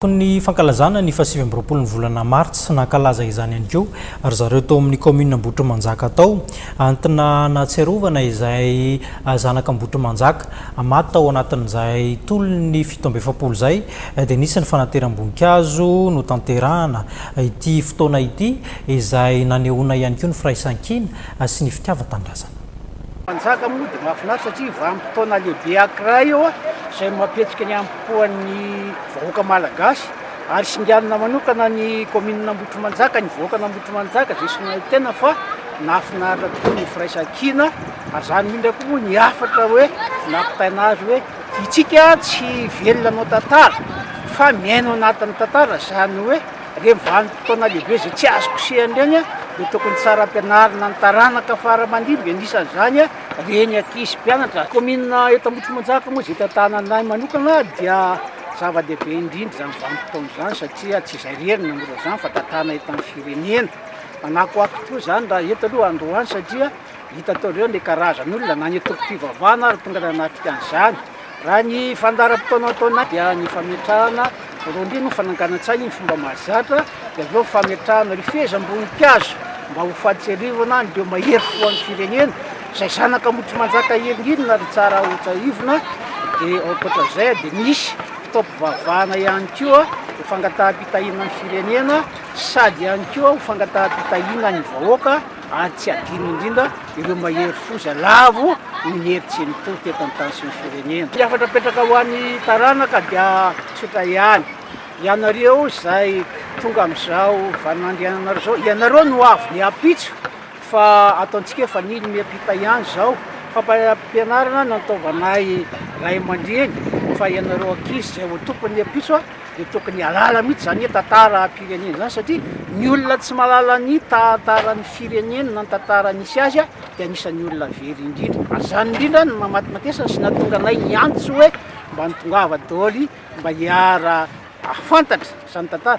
Ny fankalazana ny fahasivy-amby-roapolo ny volana Martsa nankalaza izany ihany koa ary zareo tao amin'ny commune Ambohitrimanjaka tao antina nahatsiarovana izay zanaka Ambohitrimanjaka maty tao anatin'izay tolony 7 zay dia nisy ny fanateram-boninkazo no tanterahana ity fotoana ity izay nanehoana ihany koa ny firaisan-kina sy ny fitiavan-tanindrazana. Manjaka moa dia mahafinaritra satria vanim-potoana lehibe anankiray eo izay mampihetsika ny ampoan'ny vahoaka malagasy ary singanina manokana ny commune Ambohitrimanjaka ny vahoaka Ambohitrimanjaka izay sonay tena fa nahafinaritra tokoa ny firaisan-kina ary izany indrindra koa moa ny hafatra hoe nampitaina azy hoe itsika tsy velona anao tantara fa miaino anatin'ny tantara izany hoe reny vanim-potoana lehibe izay tsy azo kosehany ireny dia tokony tsara ampianarina ny taranaka fara-mandimby anisan'izany reny ankizy mpianatra. Commune eto Ambohitrimanjaka moa izay tantananay manokana dia zava-dehibe indrindra izany vanim-potoana izany satria tsy izay rerina mora izany fa tantana eto amin'ny firenena. Manakoako tokoa izany raha eto aloha androany satria hita tao ireo ilay karazan'olona na ny tokom-pivavahana ary tonga nanatrika an'izany. Raha ny fandaharam-potoana ataona dia ny fametrahana voalohany indrindra fananganan-tsaina ny fomba mahazatra dia avy eo fametrahana rifezam-boninkazo mba ho fahatsiarivana ireo mahery fo amin'ny firenena izay zanaka Ambohitrimanjaka herindrindra ary tsara hotraivina dia ankoatran'izay dia nisy fitaovam-pivavahana ihany koa ho fangataham-pitahiana ny firenena sady ihany koa ho fangataham-pitahiana ny vahoaka ary tsy adino indrindra ireo mahery fo izay lavo ny heritsy ny tory teto amin'ny tany sy ny firenena. Ny hafatra petraka ho an'ny taranaka dia tsotra ihany. Ianareo izay tonga amin'izao vaninandriananareo izao, ianareo no avy ny ampitso fa ataontsika efa nily miampita ihany izao fampianarana nataovanay ray aman-dreny fa ianareo ankizy izay ho tompon'ny ampitso dia tokony halala mihitsy izany hoe tantara firenena izany satria ny olona tsy mahalala ny tantaran'ny firenena na ny tantara nisy azy dia anisan'ny olona very indrindra. Ary izany indrindra no mamatimatesana sy nahatonga anay hiantso hoe mba nitongava daholo mba hiara afantatra izany tantara.